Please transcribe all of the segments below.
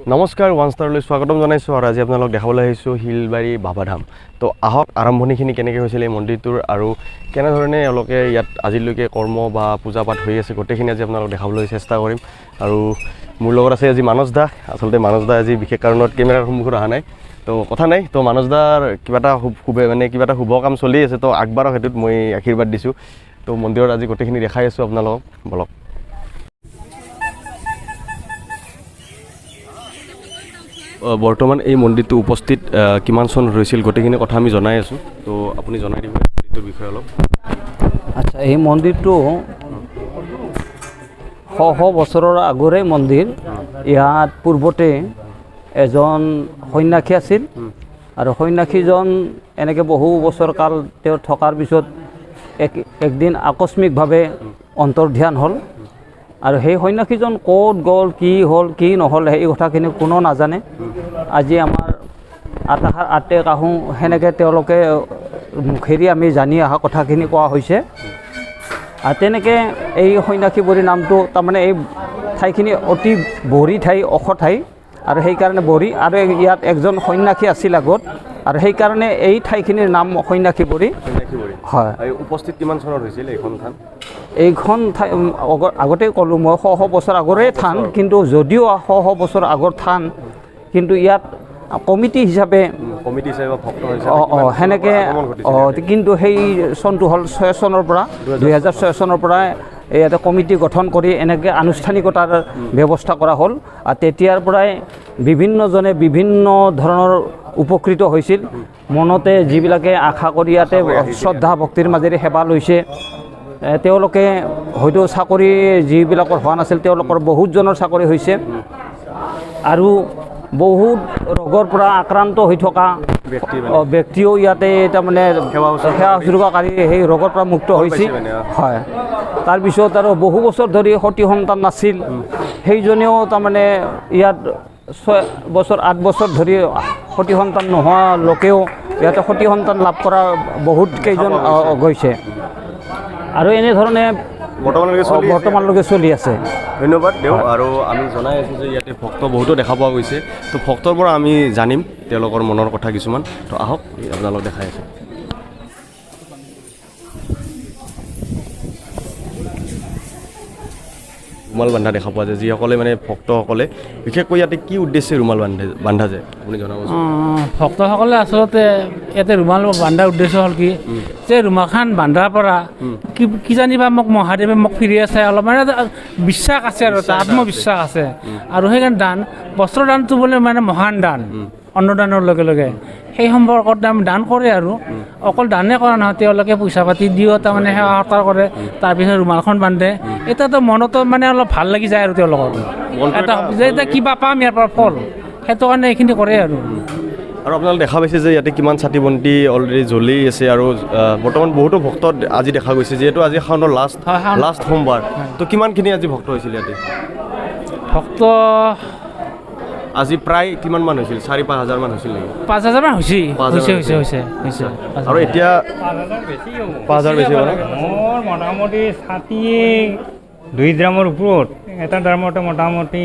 নমস্কাৰ ওৱান ষ্টাৰলৈ স্বাগতম জনাইছোঁ আৰু আজি আপোনালোক দেখাবলৈ আহিছোঁ শিলবাৰী বাবাধাম। তো আহক আৰম্ভণিখিনি কেনেকৈ হৈছিল এই মন্দিৰটোৰ আৰু কেনেধৰণে এওঁলোকে ইয়াত আজিলৈকে কৰ্ম বা পূজা পাঠ হৈ আছে গোটেইখিনি আজি আপোনালোক দেখাবলৈ চেষ্টা কৰিম। আৰু মোৰ লগত আছে আজি মানস দা। আচলতে মানস দা আজি বিশেষ কাৰণত কেমেৰাৰ সন্মুখত অহা নাই, তো কথা নাই। তো মানস দাৰ কিবা এটা শুভ কাম চলি আছে, তো আগবাৰক সেইটোত মই আশীৰ্বাদ দিছোঁ। তো মন্দিৰত আজি গোটেইখিনি দেখাই আছোঁ আপোনালোকক, বলক। বৰ্তমান এই মন্দিৰটো উপস্থিত কিমান চনত হৈছিল গোটেইখিনি কথা আমি জনাই আছোঁ, তো আপুনি জনাই দিব মন্দিৰটোৰ বিষয়ে অলপ। আচ্ছা, এই মন্দিৰটো শ বছৰৰ আগৰে মন্দিৰ। ইয়াত পূৰ্বতে এজন সন্যাসী আছিল আৰু সন্যাসীজন এনেকৈ বহু বছৰ কাল তেওঁ থকাৰ পিছত একদিন আকস্মিকভাৱে অন্তৰ্ধান হ'ল আৰু সেই সন্যাসীজন ক'ত গ'ল, কি হ'ল কি নহ'ল সেই কথাখিনি কোনো নাজানে। আজি আমাৰ আটাহাৰ আটে কাহোঁ সেনেকৈ তেওঁলোকে মুখেৰি আমি জানি অহা কথাখিনি কোৱা হৈছে। আৰু তেনেকৈ এই সন্যাসী বৰী নামটো তাৰমানে এই ঠাইখিনি অতি বৰী ঠাই, ওখ ঠাই, আৰু সেইকাৰণে বৰী। আৰু ইয়াত একজন সন্যাসী আছিল আগত, আৰু সেইকাৰণে এই ঠাইখিনিৰ নাম সন্যাসী বৰী। হয়। উপস্থিত কিমান চনত হৈছিল এইখন থান? এইখন ঠাই আগতে ক'লোঁ মই শ বছৰ আগৰে থান, কিন্তু যদিও শ বছৰ আগৰ থান, কিন্তু ইয়াত কমিটি হিচাপে সেনেকৈ কিন্তু সেই চনটো হ'ল 6 চনৰ পৰা 2006 চনৰ পৰা ইয়াতে কমিটি গঠন কৰি এনেকৈ আনুষ্ঠানিকতাৰ ব্যৱস্থা কৰা হ'ল। আৰু তেতিয়াৰ পৰাই বিভিন্নজনে বিভিন্ন ধৰণৰ উপকৃত হৈছিল। মনতে যিবিলাকে আশা কৰি ইয়াতে শ্ৰদ্ধা ভক্তিৰ মাজেৰে সেৱা লৈছে, তেওঁলোকে হয়তো চাকৰি যিবিলাকৰ হোৱা নাছিল তেওঁলোকৰ বহুতজনৰ চাকৰি হৈছে, আৰু বহুত ৰোগৰ পৰা আক্ৰান্ত হৈ থকা ব্যক্তিও ইয়াতে তাৰমানে সেৱা শুশ্ৰূষাকাৰী সেই ৰোগৰ পৰা মুক্ত হৈছিল। হয়। তাৰপিছত আৰু বহু বছৰ ধৰি সতি সন্তান নাছিল, সেইজনেও তাৰমানে ইয়াত 6 বছৰ 8 বছৰ ধৰি সতি সন্তান নোহোৱা লোকেও ইয়াতে সতি সন্তান লাভ কৰা বহুত কেইজন গৈছে, আৰু এনেধৰণে বৰ্তমানলৈকে চলি আছে। ধন্যবাদ দেও। আৰু আমি জনাই আছোঁ যে ইয়াতে ভক্ত বহুতো দেখা পোৱা গৈছে, তো ভক্তৰ পৰা আমি জানিম তেওঁলোকৰ মনৰ কথা কিছুমান। তো আহক আপোনালোক দেখাই আছোঁ। ৰুমাল বান্ধা দেখা পোৱা যায়, যিসকলে মানে ভক্তসকলে বিশেষকৈ ইয়াতে কি উদ্দেশ্যে ৰুমাল বান্ধা যায় আপুনি জনাবচোন। ভক্তসকলে আচলতে ইয়াতে ৰুমাল বান্ধাৰ উদ্দেশ্য হ'ল কি, যে ৰুমালখন বান্ধাৰ পৰা কিজানিবা মোক মহাদেৱে মোক ফিৰিয়ে চাই অলপ মানে বিশ্বাস আছে, আৰু এটা আত্মবিশ্বাস আছে। আৰু সেইকাৰণে দান, বস্ত্ৰ দানটো বোলে মানে মহান দান, অন্নদানৰ লগে লগে সেই সম্পৰ্কত দান কৰে। আৰু অকল দানে কৰা নহয়, তেওঁলোকে পইচা পাতি দিও তাৰমানে সেৱা সৎকাৰ কৰে, তাৰপিছত ৰুমালখন বান্ধে। এতিয়াতো মনতো মানে অলপ ভাল লাগি যায় আৰু তেওঁলোকৰ এটা যে এতিয়া কিবা পাম ইয়াৰ পৰা ফল, সেইটো কাৰণে এইখিনি কৰে। আৰু আপোনালোকে দেখা পাইছে যে ইয়াতে কিমান চাকি বন্তি অলৰেডি জ্বলি আছে, আৰু বৰ্তমান বহুতো ভক্ত আজি দেখা গৈছে, যিহেতু আজি শাওনৰ লাষ্ট সোমবাৰ। তো কিমানখিনি আজি ভক্ত হৈছিল ইয়াতে? ভক্ত আজি প্ৰায় কিমান মান হৈছিল? 4-5 হাজাৰ মান হৈছিল নেকি? 5,000 মান হৈছে। আৰু এতিয়া 5,000 বেছি হ'ল। মোৰ মোটামুটি ছাতি 2 গ্ৰামৰ ওপৰত, এটা দামতে মোটামুটি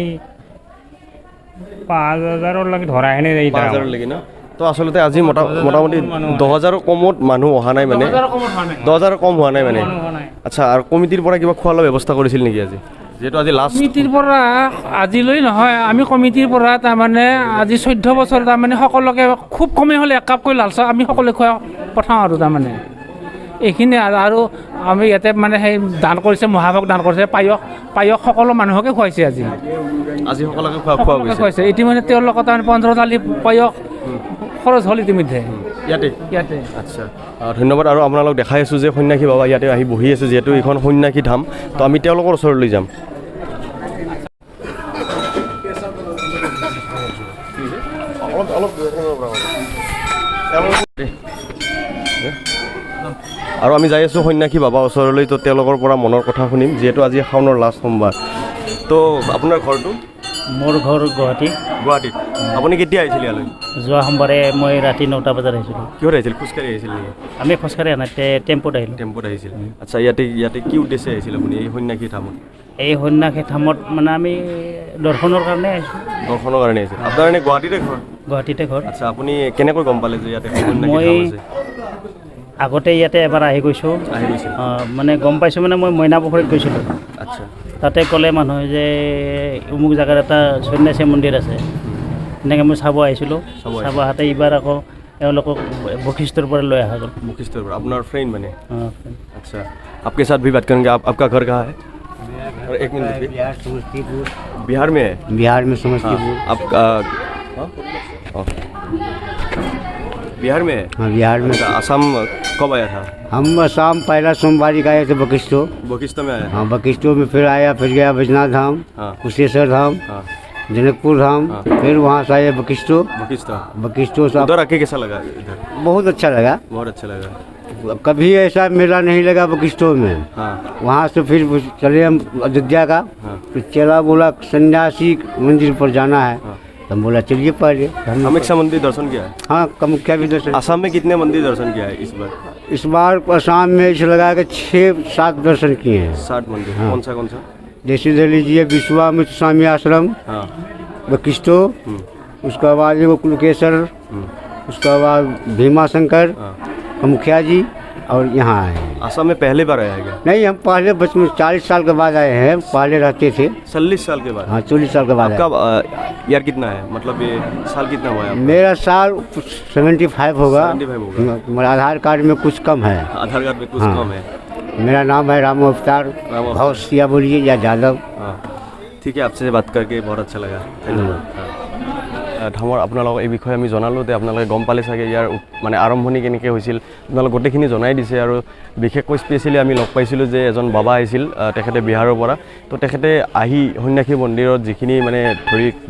5,000 লাগি ধৰাহেনে 5,000 লাগি ন? তো আচলতে আজি মোটামুটি 10,000 কমত মানুহ অহা নাই, মানে 10,000 কম হোৱা নাই মানে। আচ্ছা, আৰু কমিটিৰ পৰা কিবা খোৱা লোৱা ব্যৱস্থা কৰিছিল নেকি আজি, যিহেতু আজি লাষ্ট? কমিটিৰ পৰা আজিলৈ নহয়, আমি কমিটিৰ পৰা তাৰমানে আজি 14 বছৰ তাৰমানে সকলোকে খুব কমেই হ'লে 1 কাপকৈ লাল চাহ আমি সকলোৱে খুৱাই পঠাওঁ আৰু তাৰমানে এইখিনি। আৰু আমি ইয়াতে মানে সেই দান কৰিছে, মহাভোগ দান কৰিছে, পায়স সকলো মানুহকে খুৱাইছে আজি সকলোকে খুৱাইছে। ইতিমধ্যে তেওঁলোকৰ তাৰমানে 15 থালি পায়স খৰচ হ'ল ইতিমধ্যে ইয়াতে। আচ্ছা, ধন্যবাদ। আৰু আপোনালোক দেখাই আছোঁ যে সন্যাসী বাবা ইয়াতে আহি বহি আছে, যিহেতু এইখন সন্যাসী ধাম, তো আমি তেওঁলোকৰ ওচৰলৈ যাম। আৰু আমি যাই আছোঁ সন্যাসী বাবা ওচৰলৈ, তো তেওঁলোকৰ পৰা মনৰ কথা শুনিম, যিহেতু আজি শাওনৰ লাষ্ট সোমবাৰ। তো আপোনাৰ ঘৰটো? মোৰ ঘৰ গুৱাহাটীত। আপুনি কেতিয়া আহিছিল ইয়ালৈ? যোৱা সোমবাৰে মই ৰাতি 9টা বজাত আহিছিলোঁ। কিহত আহিছিল? খোজকাঢ়ি আহিছিল নেকি? আমি খোজকাঢ়ি আনা টেম্পোত আহিলোঁ। আচ্ছা, ইয়াতে কি উদ্দেশ্যে আহিছিল আপুনি এই সন্যাসী ধামত? এই সন্ন্যাসী ধামত মানে আমি দৰ্শনৰ কাৰণে আহিছোঁ। দৰ্শনৰ কাৰণে আহিছে। আপোনাৰ এনে গুৱাহাটীতে ঘৰ? গুৱাহাটীতে ঘৰ। আচ্ছা, আপুনি কেনেকৈ গম পালে যে ইয়াতে সন্ন্যাসী মই ধাম আছে? আগতে ইয়াতে এবাৰ আহি গৈছোঁ। আহি গৈছে। মানে গম পাইছোঁ মানে মই মইনা পুখুৰীত গৈছিলোঁ। আচ্ছা, তাতে ক'লে মানুহে যে অমুক জেগাত এটা সন্ন্যাসী মন্দিৰ আছে, এনেকৈ মই চাব আহিছিলোঁ। চাব আহোঁতে এইবাৰ আকৌ এওঁলোকক বশিষ্ঠৰ পৰা লৈ অহা গ'ল। मुखिस्तर पर अपना फ्रेंड बने। অঁ। अच्छा, आपके साथ भी बात करेंगे। आपका घर कहाँ है? और एक मिनट रुकिए। बिहार समस्तीपुर। बिहार में है? बिहार में समस्तीपुर। आपका बिहार में है? हाँ बिहार में। अच्छा, असम कब आया था? हम शाम पहला सोमवारी का आए थे बकिस्टो। बकिस्ता में आया? हाँ बकिस्टो में फिर आया, फिर गया बैजनाथ धाम, हाँ। कुशेश्वर धाम, हाँ, जनकपुर धाम, फिर वहाँ से आए बकिस्टो। बकिस्ता। बकिस्टो से उधर आके कैसा लगा? इधर बहुत अच्छा लगा। बहुत अच्छा लगा। कभी ऐसा मेला नहीं लगा बकिस्टो में। हाँ, वहाँ से फिर चले हम अयोध्या का। हाँ। फिर चला बोला सन्यासी मंदिर पर जाना है। तो हम बोला चलिए पहले। कामाख्या मंदिर दर्शन किया है? हाँ कामाख्या भी दर्शन। असम में कितने मंदिर दर्शन किया है इस बार? इस बार असम में इसे लगा के 6-7 दर्शन किए हैं। 60 मंदिर। हाँ। कौन सा? जैसे दे लीजिए विश्वामित्र स्वामी आश्रम, हाँ, बकिस्टो, उसके बाद एगो कुलकेश्वर, उसके बाद भीमा शंकर, हाँ। मुखिया जी, और यहाँ आए हैं। असम में पहले बार आया है क्या? नहीं हम पहले बचपन 40 साल के बाद आए हैं, पहले रहते थे। 40 साल के बाद? हाँ 40 साल के बाद आए। आपका ईयर कितना है? मतलब ये साल कितना हुआ है आपका? मेरा साल 75 होगा। 75 होगा। मेरा आधार कार्ड में कुछ कम है। आधार कार्ड में कुछ हाँ। कम है। मेरा नाम है राम अवतार, राम अवतार। भौसिया बोलिए या यादव। हाँ, ठीक है, आपसे बात करके बहुत अच्छा लगा। धन्यवाद। ধামৰ আপোনালোকক এই বিষয়ে আমি জনালোঁ যে আপোনালোকে গম পালে চাগে ইয়াৰ মানে আৰম্ভণি কেনেকৈ হৈছিল, আপোনালোকে গোটেইখিনি জনাই দিছে। আৰু বিশেষকৈ স্পেচিয়েলি আমি লগ পাইছিলোঁ যে এজন বাবা আহিছিল, তেখেতে বিহাৰৰ পৰা। তো তেখেতে আহি সন্ন্যাসী মন্দিৰত যিখিনি মানে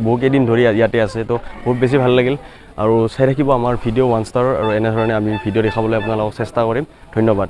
বহুকেইদিন ধৰি ইয়াতে আছে, তো বহুত বেছি ভাল লাগিল। আৰু চাই থাকিব আমাৰ ভিডিঅ' 1 ষ্টাৰৰ, আৰু এনেধৰণে আমি ভিডিঅ' দেখাবলৈ আপোনালোকক চেষ্টা কৰিম। ধন্যবাদ।